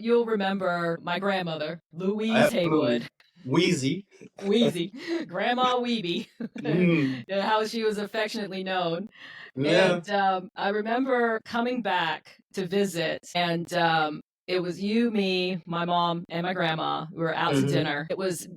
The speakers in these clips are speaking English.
You'll remember my grandmother, Louise Absolutely. Haywood, Wheezy. Wheezy, Grandma Weebie, Mm, how she was affectionately known. yeah. And I remember coming back to visit, and it was you, me, my mom, and my grandma. We were out to Hmm. dinner. It was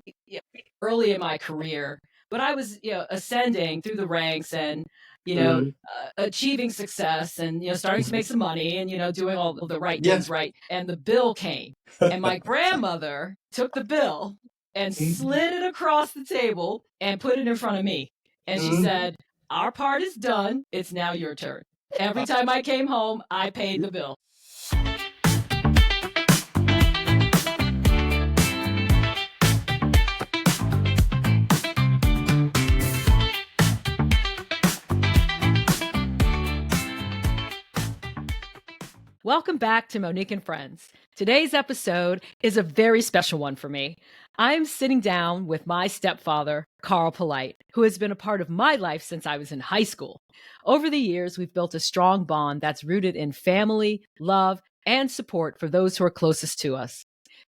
early in my career, but I was, ascending through the ranks and, Hmm. achieving success and, starting to make some money and, doing all the right Yeah. things right. And the bill came, and my grandmother took the bill and Mhm. slid it across the table and put it in front of me. And she said, "Our part is done. It's now your turn." Every time I came home, I paid the bill. Welcome back to Monique and Friends. Today's episode is a very special one for me. I'm sitting down with my stepfather, Carl Polite, who has been a part of my life since I was in high school. Over the years, we've built a strong bond that's rooted in family, love, and support for those who are closest to us.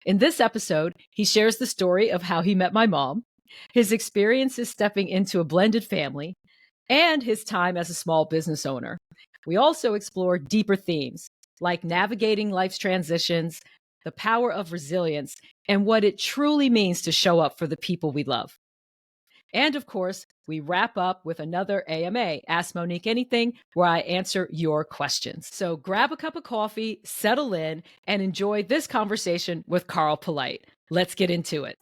In this episode, he shares the story of how he met my mom, his experiences stepping into a blended family, and his time as a small business owner. We also explore deeper themes like navigating life's transitions, the power of resilience, and what it truly means to show up for the people we love. And of course, we wrap up with another AMA, Ask Monique Anything, where I answer your questions. So grab a cup of coffee, settle in, and enjoy this conversation with Carl Polite. Let's get into it.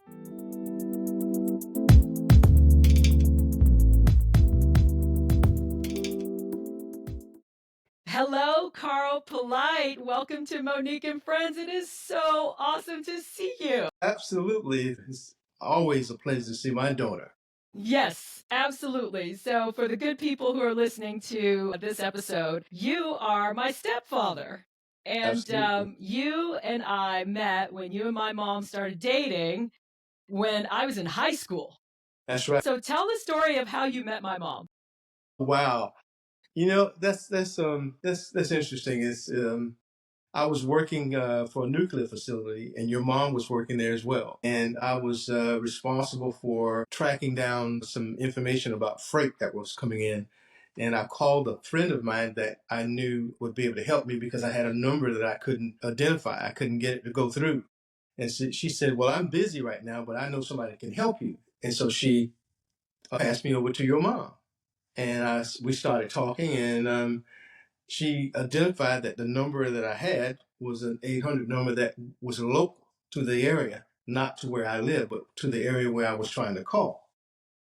Hello, Carl Polite. Welcome to Monique and Friends. It is so awesome to see you. Absolutely. It's always a pleasure to see my daughter. Yes, absolutely. So, for the good people who are listening to this episode, you are my stepfather. And Absolutely. you and I met when you and my mom started dating when I was in high school. That's right. So, tell the story of how you met my mom. Wow. That's interesting. It's I was working for a nuclear facility, and your mom was working there as well. And I was responsible for tracking down some information about freight that was coming in. And I called a friend of mine that I knew would be able to help me because I had a number that I couldn't identify. I couldn't get it to go through. And she said, "Well, I'm busy right now, but I know somebody that can help you." And so she passed me over to your mom. And we started talking, and she identified that the number that I had was an 800 number that was local to the area, not to where I live, but to the area where I was trying to call.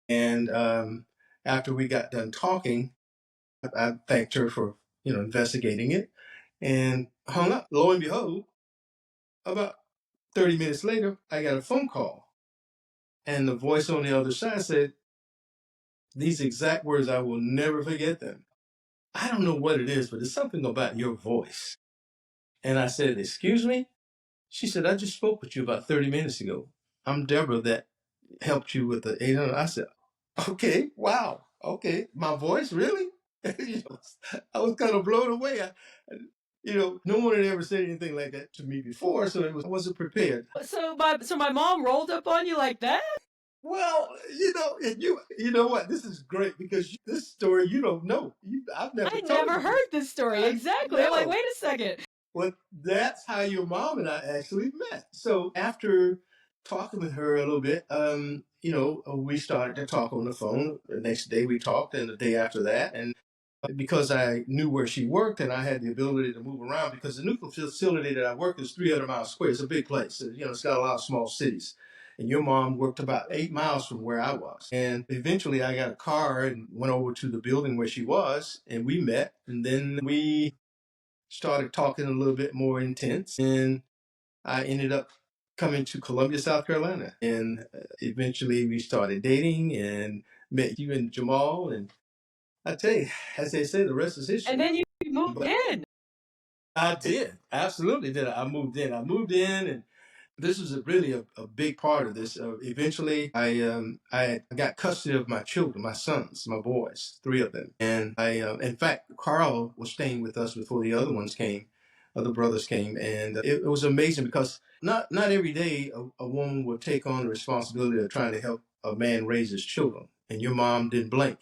And after we got done talking, I thanked her for investigating it and hung up. Lo and behold, about 30 minutes later, I got a phone call, and the voice on the other side said these exact words. I will never forget them. "I don't know what it is, but it's something about your voice." And I said, "Excuse me?" She said, "I just spoke with you about 30 minutes ago. I'm Deborah that helped you with the 800." I said, "Okay, wow, okay, my voice, really?" You know, I was kind of blown away. No one had ever said anything like that to me before, so I wasn't prepared. So my mom rolled up on you like that? Well, and you know what? This is great because this story you don't know. I've never I told never you this. heard this story. I Exactly. I'm like, know. wait a second. Well, that's how your mom and I actually met. So after talking with her a little bit, we started to talk on the phone. The next day we talked, and the day after that, and because I knew where she worked and I had the ability to move around, because the nuclear facility that I work is 300 miles square. It's a big place. It's got a lot of small cities. And your mom worked about 8 miles from where I was. And eventually I got a car and went over to the building where she was, and we met. And then we started talking a little bit more intense, and I ended up coming to Columbia, South Carolina, and eventually we started dating and met you and Jamal. And I tell you, as they say, the rest is And history. then you moved But in. I did, absolutely did. I moved in, and this was really a big part of this. Eventually, I got custody of my children, my sons, my boys, three of them. And in fact, Carl was staying with us before the other ones came. other brothers came, and it was amazing because not every day a woman would take on the responsibility of trying to help a man raise his children, and your mom didn't blink,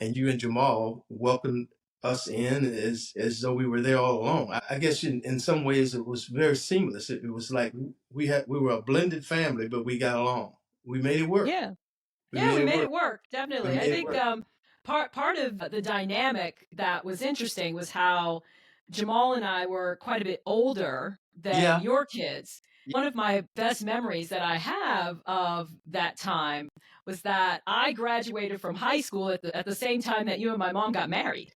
and you and Jamal welcomed us in as though we were there all along. I guess in some ways it was very seamless. It was like we were a blended family, but we got along. We made it work. Yeah. We Yeah, made we it made work. it work. We Definitely. I made it think work. part of the dynamic that was interesting was how Jamal and I were quite a bit older than Yeah. your kids. One of my best memories that I have of that time was that I graduated from high school at the same time that you and my mom got married.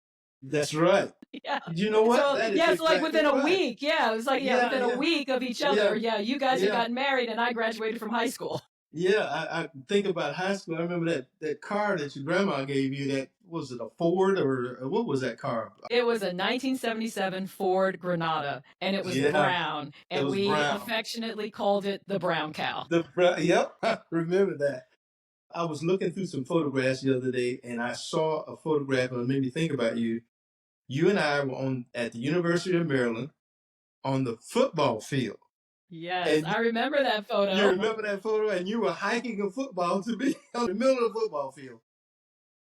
That's right. Yeah. You know what? So That is yeah, it's like exactly within a right. week. Yeah, it was like Yeah, within a yeah, week of each other. yeah, Yeah, you guys had yeah, gotten married and I graduated from high school. yeah. I think about high school. I remember that car that your grandma gave you. That was it a Ford or what was that car? It was a 1977 Ford Granada, and it was Yeah, brown, it and was we brown. affectionately called it the brown cow. Yep, I remember that. I was looking through some photographs the other day, and I saw a photograph, and it made me think about you. You and I were on at the University of Maryland on the football field, Yes, and I remember that you photo. remember that photo, and you were hiking a football to be on the middle of the football field.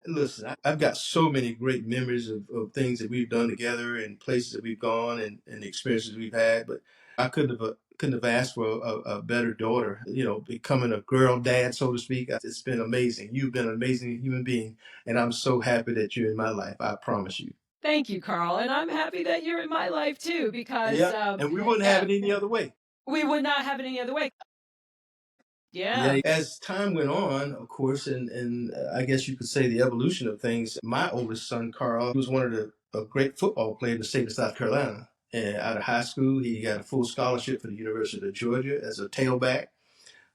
Listen, I've got so many great memories of things that we've done together and places that we've gone and experiences we've had. But I couldn't have asked for a better daughter. You know, becoming a girl dad, so to speak. It's been amazing. You've been an amazing human being, and I'm so happy that you're in my life. I promise you. Thank you, Carl, and I'm happy that you're in my life too because Yeah, and we wouldn't have uh, it any other way. we would not have it any other way. Yeah, Yeah. as time went on, of course, and I guess you could say the evolution of things. My oldest son, Carl, was one of a great football player in the state of South Carolina. And out of high school, he got a full scholarship for the University of Georgia as a tailback.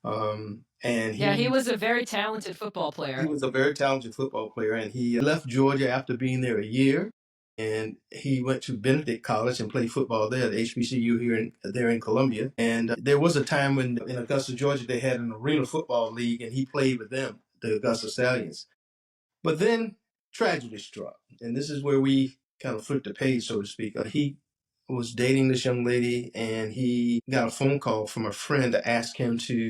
And Yeah, he he was a very talented football he player. was a very talented football player, and he left Georgia after being there a year. And he went to Benedict College and played football there at HBCU there in Columbia. And there was a time when in Augusta, Georgia, they had an arena football league, and he played with them, the Augusta Stallions. But then tragedy struck, and this is where we kind of flipped the page, so to speak. He was dating this young lady, and he got a phone call from a friend to ask him to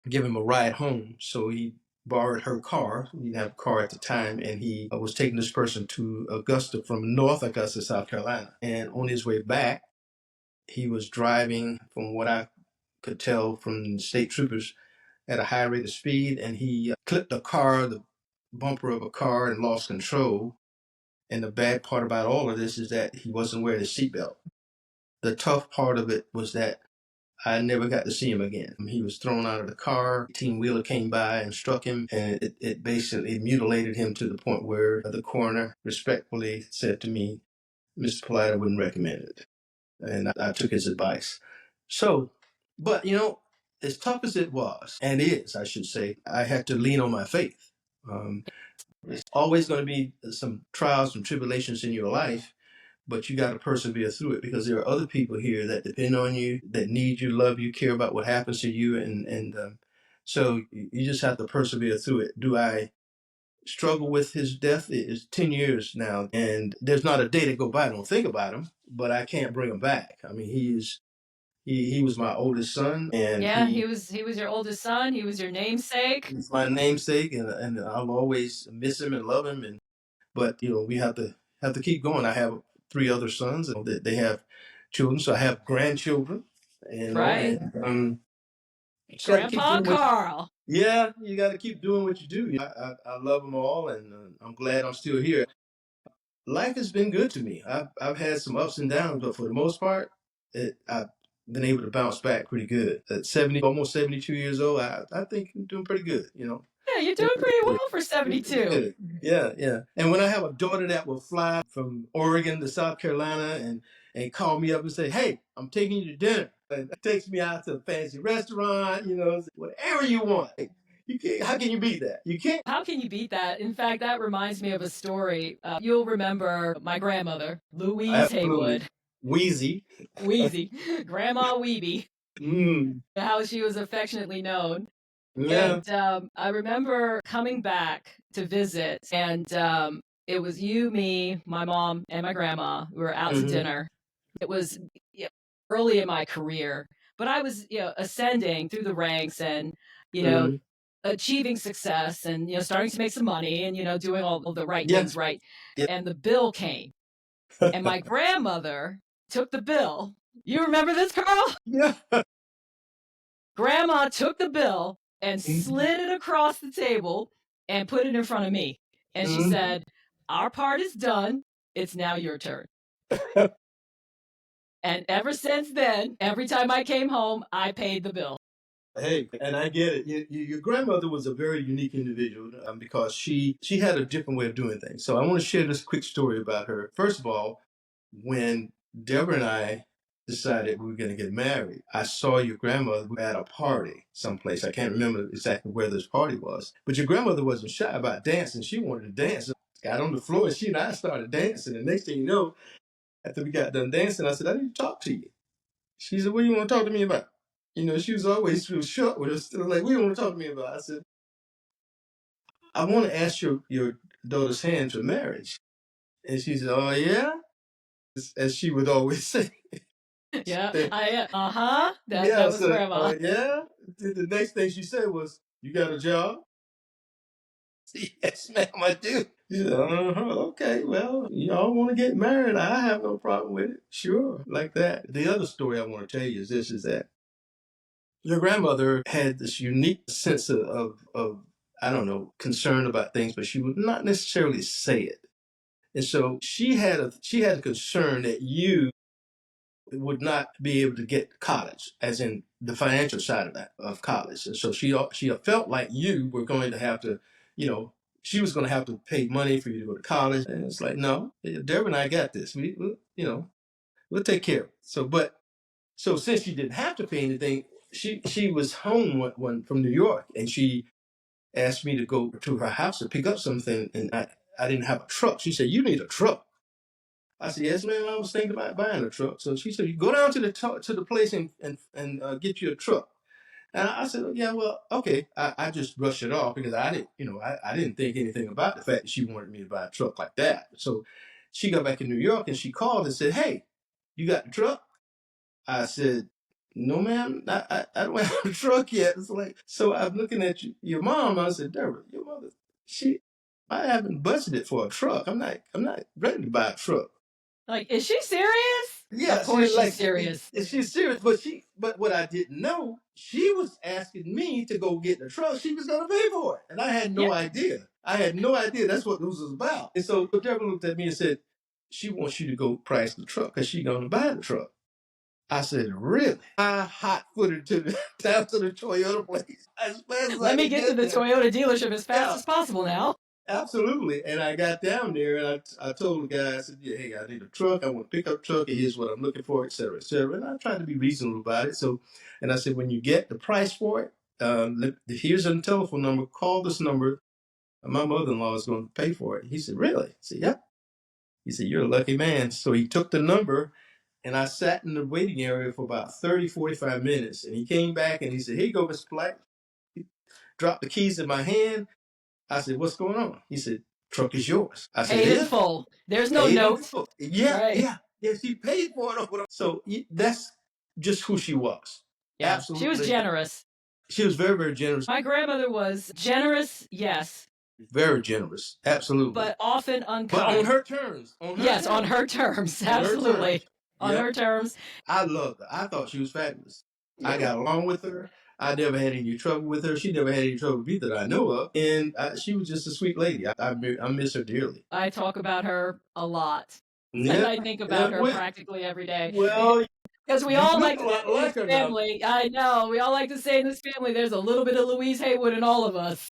give him a ride home. So he borrowed her car. He didn't have a car at the time, and he was taking this person to Augusta from North Augusta, South Carolina. And on his way back, he was driving, from what I could tell from the state troopers, at a high rate of speed, and he clipped the bumper of a car, and lost control. And the bad part about all of this is that he wasn't wearing his seatbelt. The tough part of it was that I never got to see him again. He was thrown out of the car. Team Wheeler came by and struck him, and it basically mutilated him to the point where the coroner respectfully said to me, Mr. Polite, I wouldn't recommend it. And I took his advice. So, but as tough as it was, and is, I should say, I had to lean on my faith. There's always going to be some trials and tribulations in your life, but you got to persevere through it because there are other people here that depend on you, that need you, love you, care about what happens to you, and so you just have to persevere through it. Do I struggle with his death? It's 10 years now, and there's not a day to go by I don't think about him, but I can't bring him back. I mean, he was my oldest son, and Yeah, he was your oldest son. He was your namesake. he's my namesake, and I'll always miss him and love him. And but we have to keep going. I have three other sons, and they have children, so I have grandchildren. Right. And you just got to keep Grandpa doing what. Carl. Yeah, you got to keep doing what you do. I love them all, and I'm glad I'm still here. Life has been good to me. I've had some ups and downs, but for the most part, I've been able to bounce back pretty good. At 70, almost 72 years old, I think I'm doing pretty good. Yeah, you're Doing doing pretty pretty good. well for Doing pretty 72. good. Yeah, yeah. And when I have a daughter that will fly from Oregon to South Carolina and call me up and say, "Hey, I'm taking you to dinner," and takes me out to a fancy restaurant, whatever you want. You can't. How can you beat that? You can't. How can you beat that? In fact, that reminds me of a story. You'll remember my grandmother, Louise Absolutely. Haywood, Wheezy. Wheezy, Grandma Weebie, Mm. how she was affectionately known. Yeah. And I remember coming back to visit, and it was you, me, my mom, and my grandma. We were out to Hmm. dinner. It was early in my career, but I was, ascending through the ranks and, you know, achieving success and, starting to make some money and, doing all of the right Yeah. things right. Yeah. And the bill came. And my grandmother took the bill. You remember this, Carl? Yeah. Grandma took the bill and slid it across the table and put it in front of me. And she said, "Our part is done. It's now your turn." And ever since then, every time I came home, I paid the bill. Hey, and I get it. Your grandmother was a very unique individual because she had a different way of doing things. So I want to share this quick story about her. First of all, when Deborah and I decided we were going to get married, I saw your grandmother at a party someplace. I can't remember exactly where this party was, but your grandmother wasn't shy about dancing. She wanted to dance. Got on the floor and she and I started dancing. And next thing you know, after we got done dancing, I said, "I need to talk to you." She said, "What do you want to talk to me about?" She was always she was short with us. Like, "What do you want to talk to me about?" I said, "I want to ask your daughter's hand to marriage." And she said, "Oh, yeah?" As she would always say. Yeah, That that was Grandma. "Oh, yeah?" The next thing she said was, "You got a job?" "Yes, ma'am, I do." She said, "Okay, well, y'all want to get married. I have no problem with it. Sure." Like that. The other story I want to tell you is that your grandmother had this unique sense of I don't know, concern about things, but she would not necessarily say it. And so she had a concern that you would not be able to get college, as in the financial side of that of college. And so she felt like you were going to have to, you know, she was going to have to pay money for you to go to college. And it's like, no, Deborah and I got this. We'll take care of it. So since she didn't have to pay anything, she was home one from New York, and she asked me to go to her house to pick up something, and I didn't have a truck. She said, "You need a truck." I said, "Yes, ma'am. I was thinking about buying a truck." So she said, "You go down to the place and get you a truck." And I said, "Oh, yeah, well, okay." I just brushed it off because I didn't think anything about the fact that she wanted me to buy a truck like that. So she got back in New York and she called and said, "Hey, you got the truck?" I said, "No, ma'am, I don't have a truck yet." It's like, so I'm looking at your mom. I said, "Deborah, your mother, I haven't budgeted for a truck. I'm not ready to buy a truck." Like, is she serious? Yeah, Of course she's she's like, serious. she's serious, but what I didn't know, she was asking me to go get the truck. She was gonna pay for it, and I had no idea. I had no idea that's what this was about. And so Deborah looked at me and said, "She wants you to go price the truck because she's gonna buy the truck." I said, "Really?" I hot-footed down to the Toyota place as fast as Let I me could get to get the there. Toyota dealership as fast Yeah, as possible now. absolutely. And I got down there and I told the guy, I said, "Yeah, hey, I need a truck. I want a pickup truck. And here's what I'm looking for, et cetera, et cetera." And I tried to be reasonable about it. So, and I said, "When you get the price for it, here's a telephone number. Call this number. My mother-in-law is going to pay for it." He said, "Really?" I said, "Yep." He said, "You're a lucky man." So he took the number and I sat in the waiting area for about 30, 45 minutes. And he came back and he said, "Here you go, Mr. Black." He dropped the keys in my hand. I said, "What's going on?" He said, "Truck is yours." I said, Paid in "Yeah." full. There's no Paid in note. full. Yeah, Right. yeah. Yeah, she paid for it. So that's just who she was. Yeah. She was Absolutely. generous. She was very, very generous. My grandmother was generous, yes, Very generous. Absolutely. but often But on unkind. her terms. On her Yes, terms. on her terms. On her Absolutely. terms. On Yep. her terms. I loved her. I thought she was fabulous. I Yeah. got along with her. I never had any trouble with her. She never had any trouble with me that I know of. And she was just a sweet lady. I miss her dearly. I talk about her a lot. And Yeah. I think Yeah. about her practically every day. Well, Because we you all look like a to lot say in like this her now. family, I know, we all like to say in this family, there's a little bit of Louise Haywood in all of us.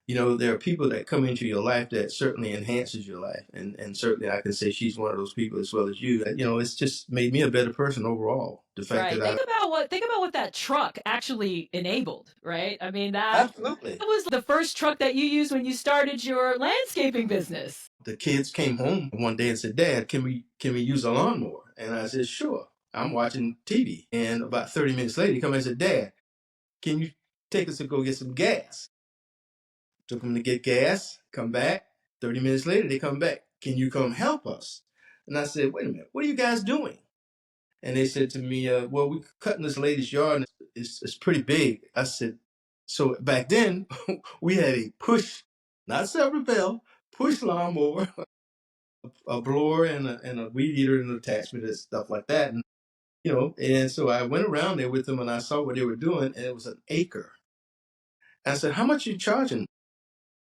There are people that come into your life that certainly enhances your life. And certainly I can say she's one of those people as well as you. It's just made me a better person overall. The fact Right. that Think about what that truck actually enabled, right? I mean, absolutely. that was the first truck that you used when you started your landscaping business. The kids came home one day and said, "Dad, can we use a lawnmower?" And I said, "Sure." I'm watching TV. And about 30 minutes later, he come and said, "Dad, can you take us to go get some gas?" Took them to get gas, come back. 30 minutes later, they come back. "Can you come help us?" And I said, "Wait a minute, what are you guys doing?" And they said to me, well, we're cutting this lady's yard and it's pretty big. I said, so back then we had a push, not self-propel, push lawnmower, a blower and a weed eater and an attachment and stuff like that. And, and so I went around there with them and I saw what they were doing, and it was an acre. I said, how much are you charging?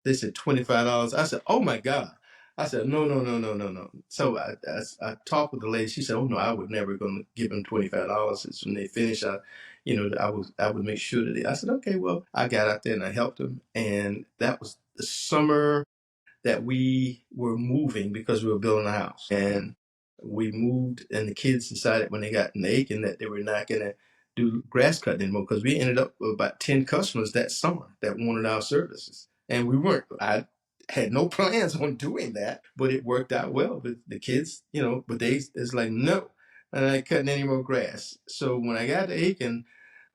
They said $25. I said, oh my God. I said, no, no, no, no, no, no. So I talked with the lady. She said, oh no, I would never going to give them $25. It's when they finish, I would make sure that I said, okay, well, I got out there and I helped them. And that was the summer that we were moving because we were building a house. And we moved, and the kids decided when they got in Aiken that they were not going to do grass cutting anymore, because we ended up with about 10 customers that summer that wanted our services. And we weren't, I had no plans on doing that, but it worked out well. But the kids, but it's like, no, I'm not cutting any more grass. So when I got to Aiken,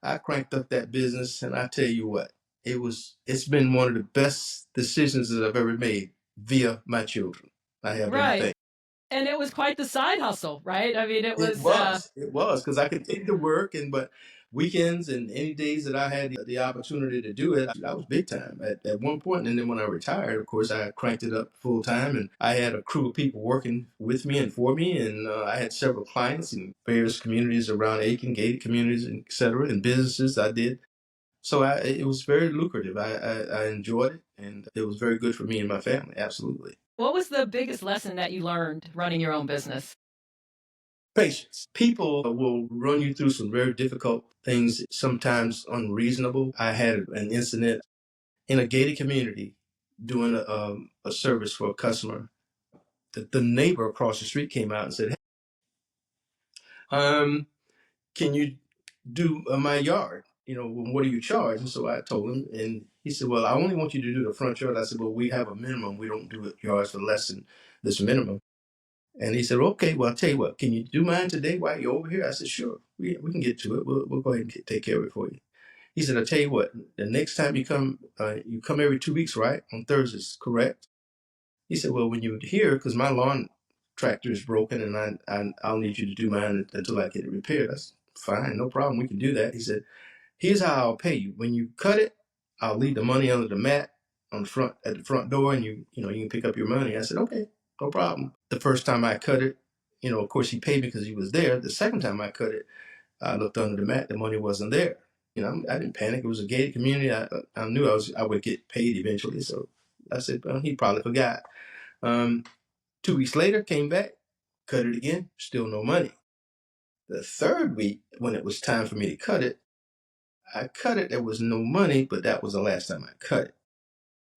I cranked up that business, and I tell you what, it's been one of the best decisions that I've ever made via my children. I have them Right. thank. And it was quite the side hustle, right? I mean, it It was was, it was, because I could take the work, but weekends and any days that I had the opportunity to do it, I was big time at one point. And then when I retired, of course, I cranked it up full time, and I had a crew of people working with me and for me. And I had several clients in various communities around Aiken, gated communities, and et cetera, and businesses I did. So it was very lucrative. I enjoyed it, and it was very good for me and my family. Absolutely. What was the biggest lesson that you learned running your own business? Patience. People will run you through some very difficult things, sometimes unreasonable. I had an incident in a gated community doing a service for a customer. The neighbor across the street came out and said, hey, can you do my yard? What do you charge? And so I told him, and he said, well, I only want you to do the front yard. I said, well, we have a minimum. We don't do yards for less than this minimum. And he said, okay, well, I'll tell you what, can you do mine today while you're over here? I said, sure, we can get to it. We'll go ahead and take care of it for you. He said, I'll tell you what, the next time you come every 2 weeks, right? On Thursdays, correct? He said, well, when you're here, because my lawn tractor is broken, and I'll need you to do mine until I get it repaired. That's fine, no problem. We can do that. He said, here's how I'll pay you. When you cut it, I'll leave the money under the mat at the front door, and you can pick up your money. I said, okay, no problem. The first time I cut it, of course he paid me because he was there. The second time I cut it, I looked under the mat, the money wasn't there. I didn't panic. It was a gated community. I knew I would get paid eventually. So I said, well, he probably forgot. 2 weeks later, came back, cut it again, still no money. The third week, when it was time for me to cut it, I cut it. There was no money, but that was the last time I cut it.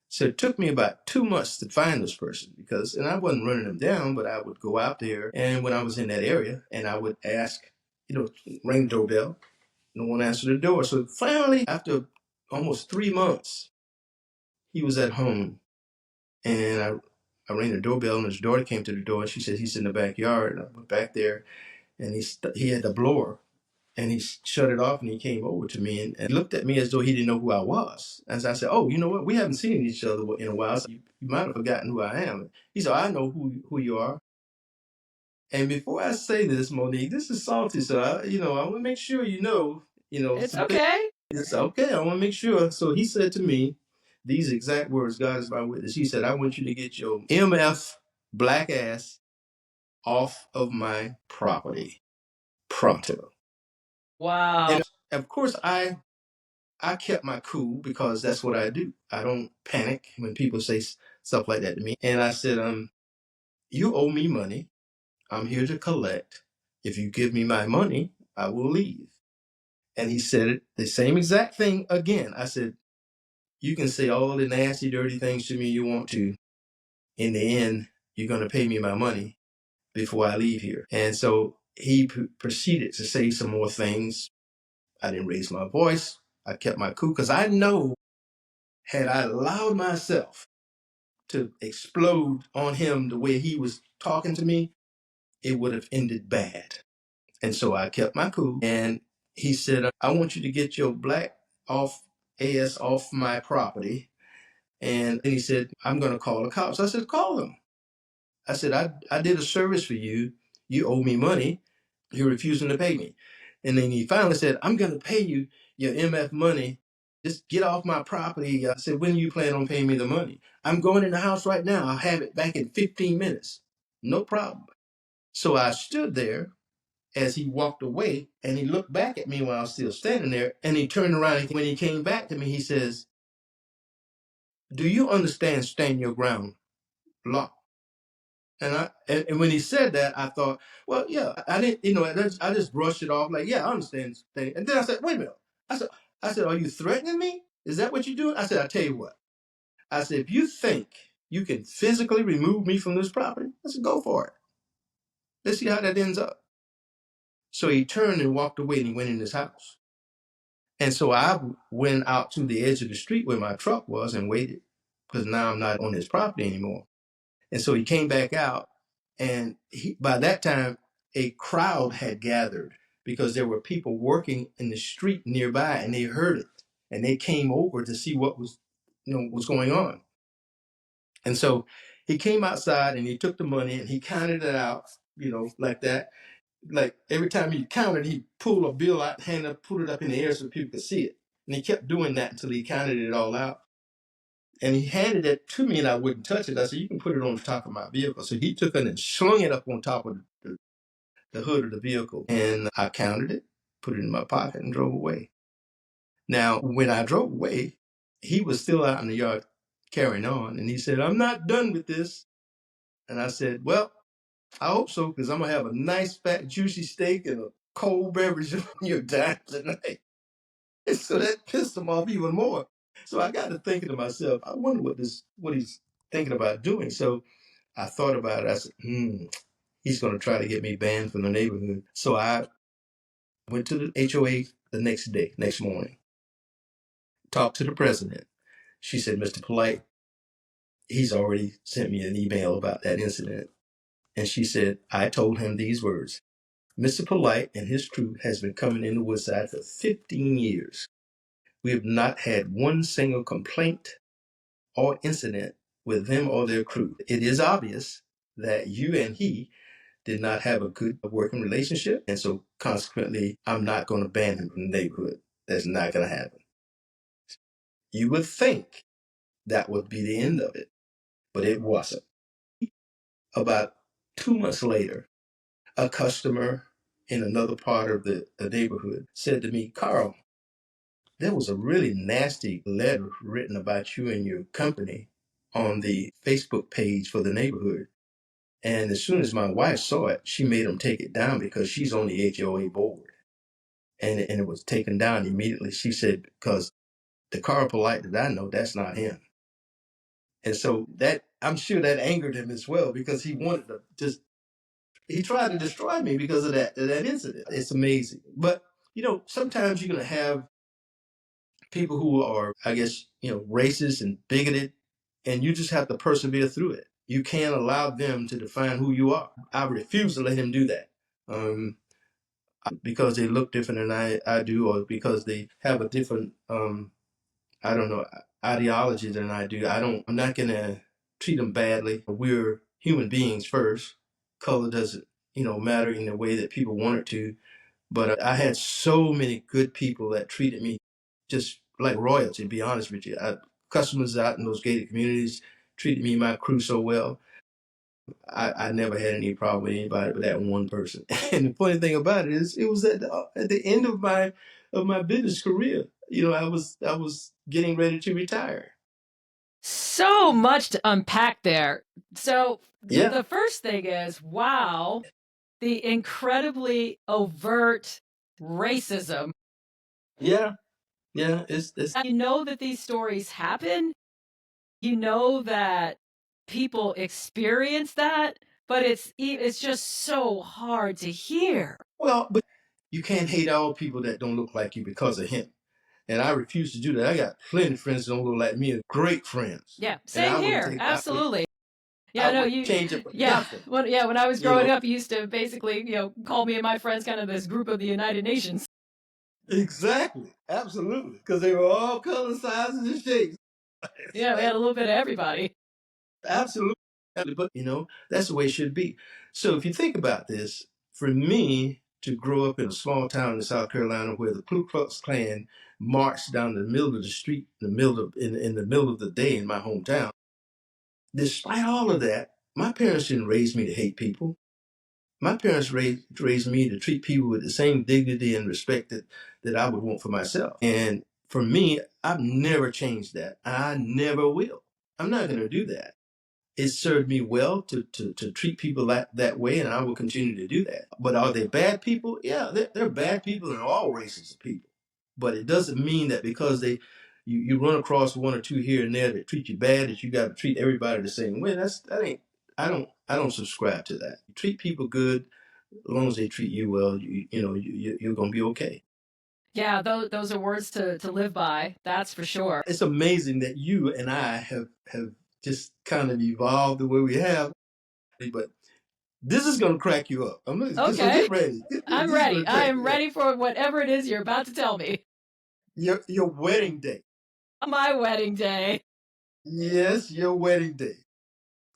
So it took me about 2 months to find this person, and I wasn't running them down, but I would go out there, and when I was in that area, and I would ask, ring the doorbell. No one answered the door. So finally, after almost 3 months, he was at home, and I rang the doorbell, and his daughter came to the door, and she said he's in the backyard. And I went back there, and he had the blower, and he shut it off, and he came over to me and looked at me as though he didn't know who I was. And so I said, oh, you know what? We haven't seen each other in a while, so you might have forgotten who I am. He said, I know who you are. And before I say this, Monique, this is salty, so I want to make sure It's okay. It's okay. I want to make sure. So he said to me these exact words, God is my witness. He said, I want you to get your MF black ass off of my property pronto. Wow. And of course, I kept my cool, because that's what I do. I don't panic when people say stuff like that to me. And I said, you owe me money. I'm here to collect. If you give me my money, I will leave. And he said it, the same exact thing again. I said, you can say all the nasty, dirty things to me you want to. In the end, you're going to pay me my money before I leave here. And so he proceeded to say some more things. I didn't raise my voice. I kept my cool, because I know, had I allowed myself to explode on him the way he was talking to me, it would have ended bad. And so I kept my cool. And he said, I want you to get your black ass off my property. And then he said, I'm going to call the cops. I said, call them. I said, I did a service for you. You owe me money. He refusing to pay me. And then he finally said, I'm going to pay you your MF money. Just get off my property. I said, when do you plan on paying me the money? I'm going in the house right now. I'll have it back in 15 minutes. No problem. So I stood there as he walked away, and he looked back at me while I was still standing there, and he turned around, and when he came back to me, he says, do you understand stand your ground law? And when he said that, I thought, well, yeah, I didn't, I just brushed it off like, yeah, I understand. And then I said, wait a minute. I said, are you threatening me? Is that what you're doing? I said, I tell you what. I said, if you think you can physically remove me from this property, I said, go for it. Let's see how that ends up. So he turned and walked away, and he went in his house. And so I went out to the edge of the street where my truck was and waited, because now I'm not on his property anymore. And so he came back out, and by that time, a crowd had gathered because there were people working in the street nearby, and they heard it, and they came over to see what was going on. And so he came outside, and he took the money, and he counted it out, like that. Like every time he counted, he pulled a bill out, put it up in the air so people could see it. And he kept doing that until he counted it all out. And he handed it to me, and I wouldn't touch it. I said, you can put it on the top of my vehicle. So he took it and slung it up on top of the hood of the vehicle. And I counted it, put it in my pocket, and drove away. Now, when I drove away, he was still out in the yard carrying on. And he said, I'm not done with this. And I said, well, I hope so, because I'm going to have a nice, fat, juicy steak and a cold beverage on your dime tonight. And so that pissed him off even more. So I got to thinking to myself, I wonder what he's thinking about doing. So I thought about it. I said, he's going to try to get me banned from the neighborhood. So I went to the HOA the next morning, talked to the president. She said, Mr. Polite, he's already sent me an email about that incident. And she said, I told him these words. Mr. Polite and his crew has been coming into Woodside for 15 years. We have not had one single complaint or incident with them or their crew. It is obvious that you and he did not have a good working relationship, and so consequently, I'm not going to ban him from the neighborhood. That's not going to happen. You would think that would be the end of it, but it wasn't. About 2 months later, a customer in another part of the neighborhood said to me, Carl, there was a really nasty letter written about you and your company on the Facebook page for the neighborhood. And as soon as my wife saw it, she made him take it down because she's on the HOA board. And it was taken down immediately. She said, because the Carl Polite that I know, that's not him. And so that, I'm sure that angered him as well, because he wanted to he tried to destroy me because of that incident. It's amazing. But, sometimes you're going to have people who are, I guess, racist and bigoted, and you just have to persevere through it. You can't allow them to define who you are. I refuse to let him do that. Because they look different than I do, or because they have a different, I don't know, ideology than I do. I'm not going to treat them badly. We're human beings first. Color doesn't, matter in the way that people want it to. But I had so many good people that treated me just like royalty, to be honest with you. Customers out in those gated communities treated me and my crew so well. I never had any problem with anybody but that one person. And the funny thing about it is, it was at the end of my business career. I was getting ready to retire. So much to unpack there. So Yeah. the first thing is, wow, the incredibly overt racism. Yeah. It's You know that these stories happen. You know that people experience that, but it's just so hard to hear. Well, but you can't hate all people that don't look like you because of him. And I refuse to do that. I got plenty of friends that don't look like me, great friends. Yeah, same here. Absolutely. I wouldn't change it for nothing. When I was growing up, you used to basically, call me and my friends kind of this group of the United Nations. Exactly. Absolutely. Because they were all colors, sizes, and shapes. Yeah, we had a little bit of everybody. Absolutely. But, that's the way it should be. So if you think about this, for me, to grow up in a small town in South Carolina where the Ku Klux Klan marched down the middle of the street in the middle of the day in my hometown. Despite all of that, my parents didn't raise me to hate people. My parents raised me to treat people with the same dignity and respect that I would want for myself. And for me, I've never changed that. I never will. I'm not going to do that. It served me well to treat people that way, and I will continue to do that. But are they bad people? Yeah, they're bad people in all races of people. But it doesn't mean that because you run across one or two here and there that treat you bad that you got to treat everybody the same way. That ain't. I don't subscribe to that. You treat people good as long as they treat you well. You're gonna be okay. Yeah, those are words to live by. That's for sure. It's amazing that you and I have just kind of evolved the way we have. But this is gonna crack you up. So Okay. get ready. I'm This is ready. gonna I crack am you up. ready for whatever it is you're about to tell me. Your wedding day. My wedding day. Yes, your wedding day.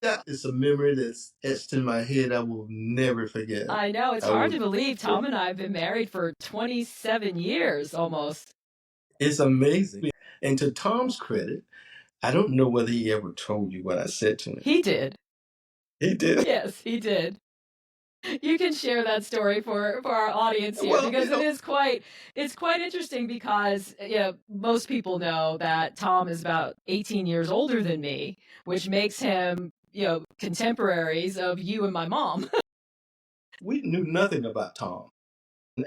That is a memory that's etched in my head. I will never forget. I know. It's I hard will. to believe Tom and I have been married for 27 years almost. It's amazing. And to Tom's credit, I don't know whether he ever told you what I said to him. He did. He did. Yes, he did. You can share that story for our audience here because it's quite interesting because most people know that Tom is about 18 years older than me, which makes him contemporaries of you and my mom. We knew nothing about Tom.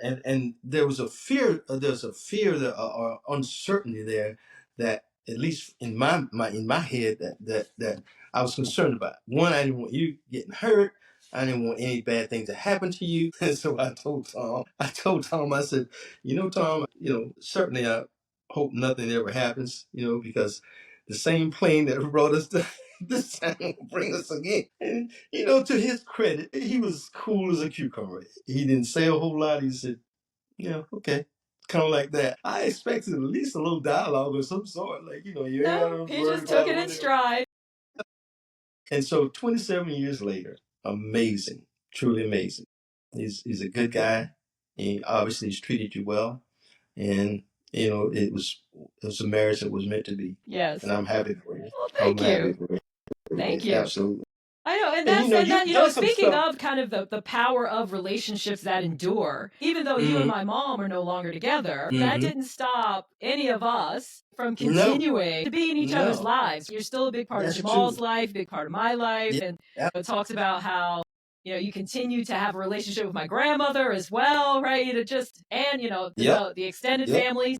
And there was a fear, or uncertainty there that at least in my head that I was concerned about. One, I didn't want you getting hurt. I didn't want any bad things to happen to you. And so I told Tom, I said, Tom, certainly I hope nothing ever happens, because the same plane that brought us to this time will bring us again. And, to his credit, he was cool as a cucumber. He didn't say a whole lot. He said, yeah, okay. Kind of like that. I expected at least a little dialogue of some sort. Like, you ain't No, he just took it in stride. And so 27 years later, amazing, truly amazing. He's a good guy. He obviously he's treated you well. And, it was a marriage that was meant to be. Yes. And I'm happy for you. Well, thank you. Thank you. Absolutely. I know, and speaking of kind of the power of relationships that endure, even though you and my mom are no longer together, that didn't stop any of us from continuing to be in each other's lives. You're still a big part of Jamal's life, big part of my life, and it talks about how you continue to have a relationship with my grandmother as well, right? The extended family.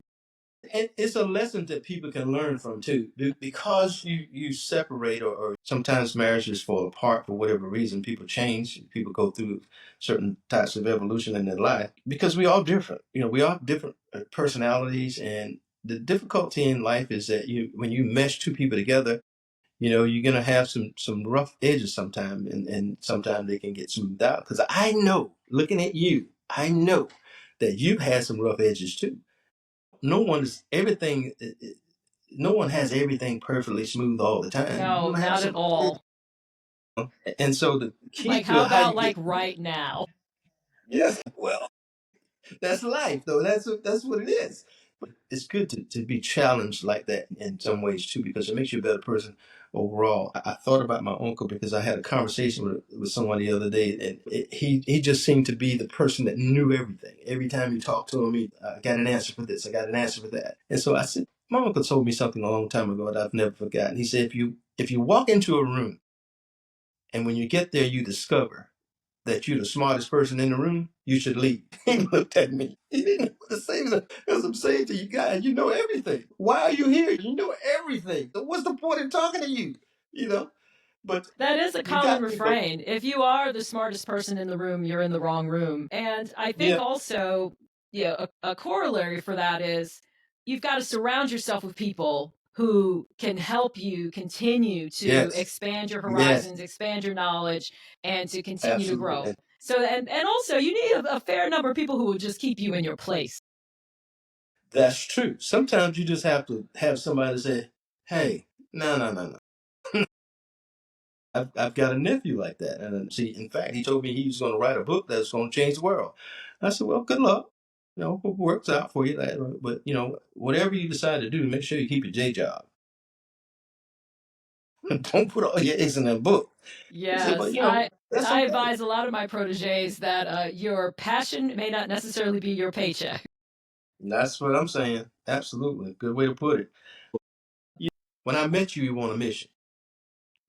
And it's a lesson that people can learn from too, because you separate, or sometimes marriages fall apart for whatever reason. People change, people go through certain types of evolution in their life because we all different. We all have different personalities, and the difficulty in life is that when you mesh two people together, you're gonna have some rough edges sometimes, and sometimes they can get smoothed out. Because I know, looking at you, I know that you've had some rough edges too. No one is everything. No one has everything perfectly smooth all the time. No, not at all. And so the key like, to how about like right now? Yes, well, that's life, though. That's what it is. But it's good to be challenged like that in some ways too, because it makes you a better person overall. I thought about my uncle because I had a conversation with someone the other day, and he just seemed to be the person that knew everything. Every time you talked to him, I got an answer for this, I got an answer for that. And so I said, my uncle told me something a long time ago that I've never forgotten. He said, if you walk into a room and when you get there you discover that you're the smartest person in the room, you should leave. He looked at me. He didn't know what to say. As I'm saying to you guys, you know everything. Why are you here? You know everything. So what's the point in talking to you? But that is a common refrain. If you are the smartest person in the room, you're in the wrong room. And I think also, a corollary for that is you've got to surround yourself with people who can help you continue to expand your horizons, expand your knowledge, and to continue to grow. So, and also you need a fair number of people who will just keep you in your place. That's true. Sometimes you just have to have somebody say, hey, no. I've got a nephew like that. And see, in fact, he told me he was going to write a book that's going to change the world. I said, well, good luck. Hope it works out for you. But, whatever you decide to do, make sure you keep your day job. Don't put all your eggs in that book. Yes, But, that's I okay. advise a lot of my proteges that your passion may not necessarily be your paycheck. That's what I'm saying. Absolutely. Good way to put it. When I met you, you were on a mission.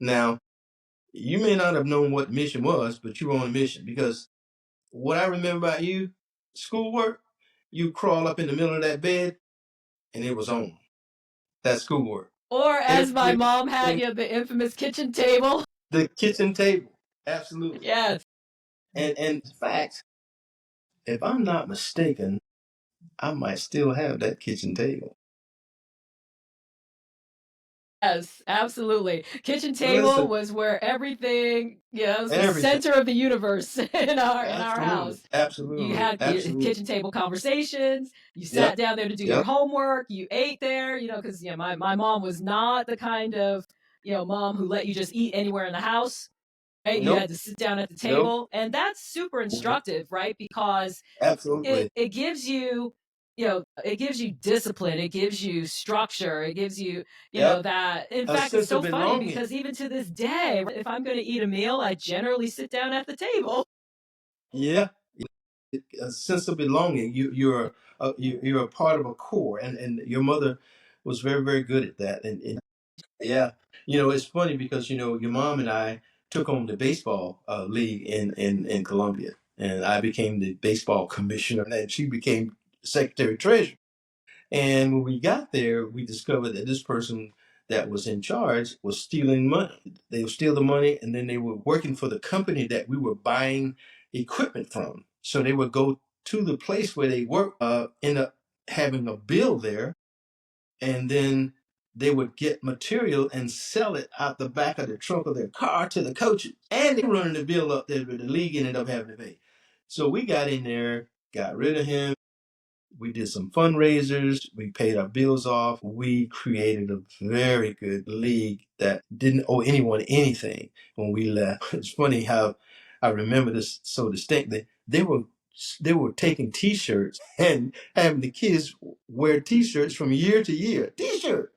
Now, you may not have known what the mission was, but you were on a mission because what I remember about you, schoolwork, you crawl up in the middle of that bed and it was on. That's schoolwork. Or as my mom had, the infamous kitchen table. The kitchen table. Absolutely. Yes. And in fact, if I'm not mistaken, I might still have that kitchen table. Yes, absolutely. Kitchen table was where everything, it was the center of the universe in our house. Absolutely. You had kitchen table conversations. You sat down there to do your homework. You ate there, because my mom was not the kind of mom who let you just eat anywhere in the house. Right? You had to sit down at the table, and that's super instructive, right? Because absolutely it gives you it gives you discipline, it gives you structure, it gives you that. In fact, it's so funny because even to this day, if I'm going to eat a meal, I generally sit down at the table. Yeah, a sense of belonging. You're a part of a core, and your mother was very, very good at that. And yeah, it's funny because your mom and I took on the baseball league in Colombia, and I became the baseball commissioner, and she became secretary treasurer. And when we got there, we discovered that this person that was in charge was stealing money. They would steal the money, and then they were working for the company that we were buying equipment from. So they would go to the place where they work, end up having a bill there, and then they would get material and sell it out the back of the trunk of their car to the coaches. And they were running the bill up there, but the league ended up having to pay. So we got in there, got rid of him. We did some fundraisers. We paid our bills off. We created a very good league that didn't owe anyone anything when we left. It's funny how I remember this so distinctly. They were taking T-shirts and having the kids wear T-shirts from year to year. T-shirt.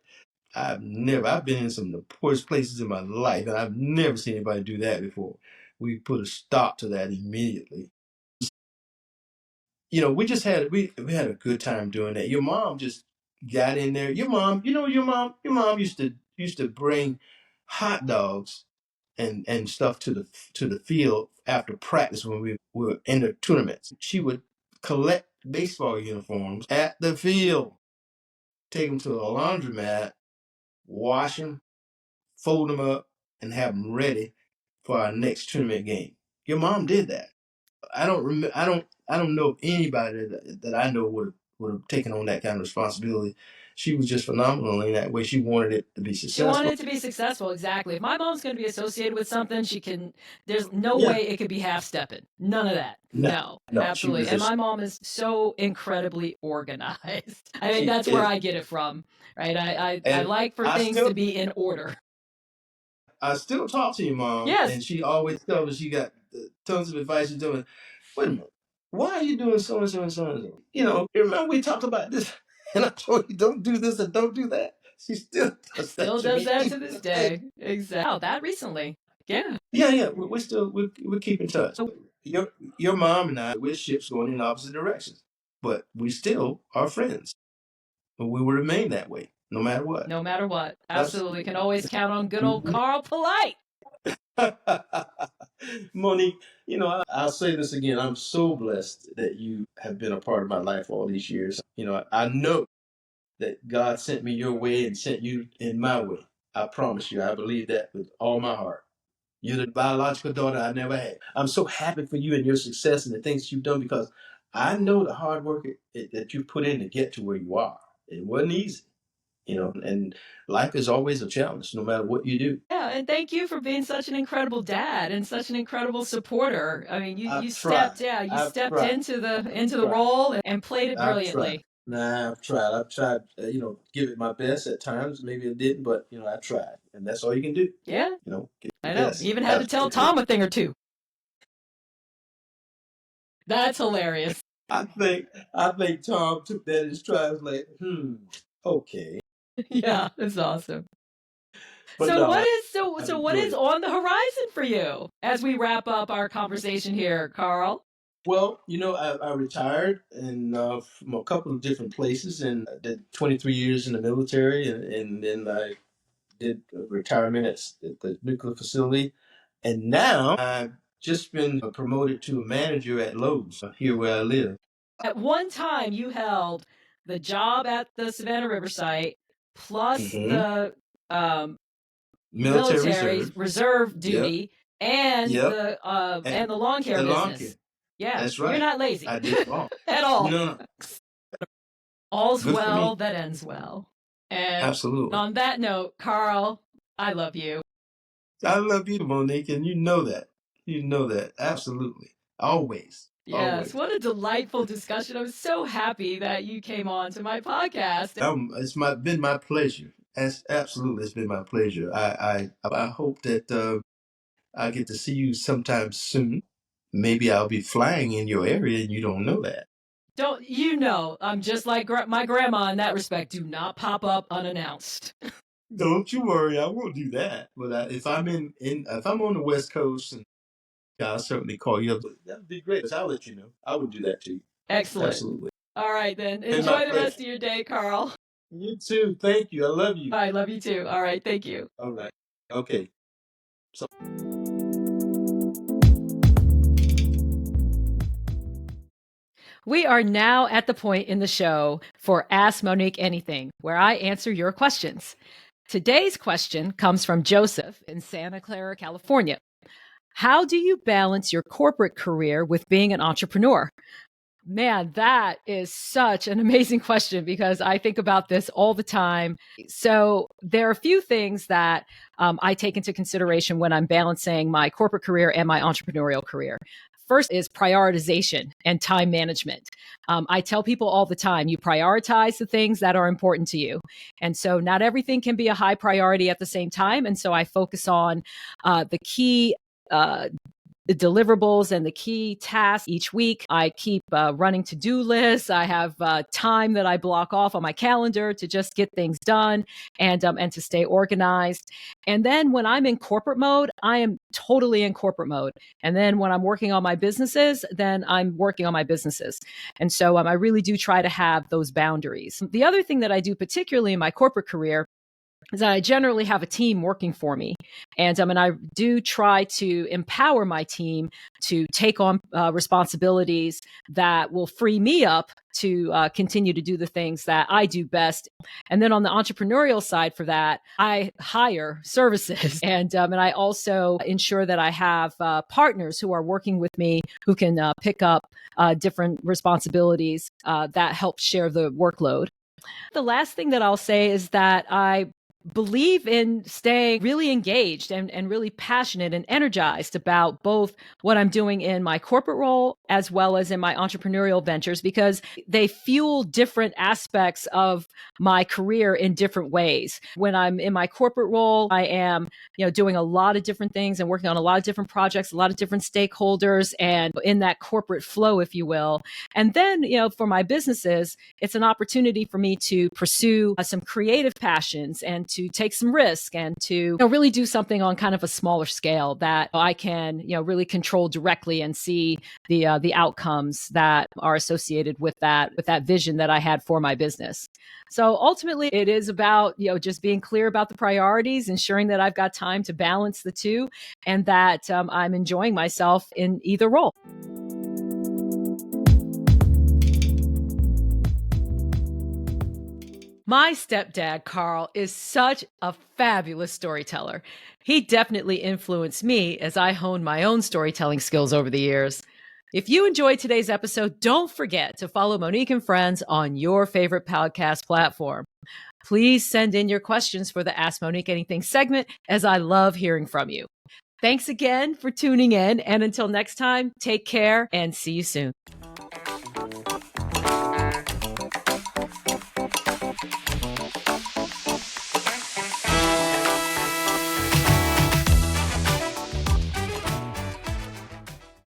I've been in some of the poorest places in my life, and I've never seen anybody do that before. We put a stop to that immediately. We had a good time doing that. Your mom just got in there. Your mom used to bring hot dogs and stuff to the field after practice when we were in the tournaments. She would collect baseball uniforms at the field, take them to the laundromat, wash them, fold them up, and have them ready for our next tournament game. Your mom did that. I don't remember. I don't know of anybody that I know would have taken on that kind of responsibility. She was just phenomenal in that way. She wanted it to be She wanted successful. it to be successful, exactly. If my mom's going to be associated with something, there's no way it could be half stepping. None of that. No, absolutely. And my mom is so incredibly organized. I mean, that's where I get it from, right? I like for things to be in order. I still talk to your mom, Yes. and she always tells me she got tons of advice. She's doing. Wait a minute, why are you doing so and so and so and so? You remember we talked about this, and I told you don't do this and don't do that. She still does that to this day. Exactly. Oh, that recently. Yeah. Yeah. We keep in touch. Your mom and I, we're ships going in opposite directions, but we still are friends. But we will remain that way, no matter what. No matter what. Absolutely. Can always count on good old Carl Polite. Monique, I'll say this again. I'm so blessed that you have been a part of my life all these years. I know that God sent me your way and sent you in my way. I promise you, I believe that with all my heart. You're the biological daughter I never had. I'm so happy for you and your success and the things you've done because I know the hard work that you put in to get to where you are. It wasn't easy, and life is always a challenge no matter what you do. Yeah, and thank you for being such an incredible dad and such an incredible supporter. I mean, you stepped into the role and played it brilliantly. I've tried, give it my best at times. Maybe it didn't, but, I tried. And that's all you can do. Yeah. Give it I know. best. You even had to tell Tom a thing or two. That's hilarious. I think Tom took that as translate. Okay. Yeah, that's awesome. But So no, what is on the horizon for you as we wrap up our conversation here, Carl? Well, I retired and from a couple of different places, and I did 23 years in the military, and then I did retirement at the nuclear facility, and now I've just been promoted to a manager at Lowe's here where I live. At one time, you held the job at the Savannah River site plus the military reserve duty and the lawn care business. Yeah, That's right. You're not lazy. I did it all. At all. No, All's good for well me. that ends well. And Absolutely. on that note, Carl, I love you. I love you, Monique, and you know that. You know that. Absolutely. Always. Yes, Always. what a delightful discussion. I'm so happy that you came on to my podcast. It's been my pleasure. Absolutely, it's been my pleasure. I hope that I get to see you sometime soon. Maybe I'll be flying in your area and you don't know that. Don't you know? I'm just like my grandma in that respect. Do not pop up unannounced. Don't you worry, I won't do that. But if I'm if I'm on the West Coast, and I'll certainly call you up. That'd be great. I'll let you know. I would do that too. Excellent. Absolutely. All right then. Enjoy the rest of your day, Carl. You too. Thank you. I love you. I love you too. All right. Thank you. All right. Okay. We are now at the point in the show for Ask Monique Anything, where I answer your questions. Today's question comes from Joseph in Santa Clara, California. How do you balance your corporate career with being an entrepreneur? Man, that is such an amazing question because I think about this all the time. So there are a few things that I take into consideration when I'm balancing my corporate career and my entrepreneurial career. First is prioritization and time management. I tell people all the time, you prioritize the things that are important to you. And so not everything can be a high priority at the same time. And so I focus on the key the deliverables and the key tasks each week. I keep running to-do lists. I have time that I block off on my calendar to just get things done and to stay organized. And then when I'm in corporate mode, I am totally in corporate mode. And then when I'm working on my businesses, then I'm working on my businesses. And so I really do try to have those boundaries. The other thing that I do, particularly in my corporate career, is that I generally have a team working for me. And I do try to empower my team to take on responsibilities that will free me up to continue to do the things that I do best. And then on the entrepreneurial side for that, I hire services and I also ensure that I have partners who are working with me who can pick up different responsibilities that help share the workload. The last thing that I'll say is that I believe in staying really engaged and really passionate and energized about both what I'm doing in my corporate role as well as in my entrepreneurial ventures, because they fuel different aspects of my career in different ways. When I'm in my corporate role, I am, doing a lot of different things and working on a lot of different projects, a lot of different stakeholders, and in that corporate flow, if you will. And then, for my businesses, it's an opportunity for me to pursue some creative passions and to take some risk and to really do something on kind of a smaller scale that I can really control directly and see the outcomes that are associated with that vision that I had for my business. So ultimately, it is about just being clear about the priorities, ensuring that I've got time to balance the two, and that I'm enjoying myself in either role. My stepdad, Carl, is such a fabulous storyteller. He definitely influenced me as I honed my own storytelling skills over the years. If you enjoyed today's episode, don't forget to follow Monique and Friends on your favorite podcast platform. Please send in your questions for the Ask Monique Anything segment, as I love hearing from you. Thanks again for tuning in, and until next time, take care and see you soon.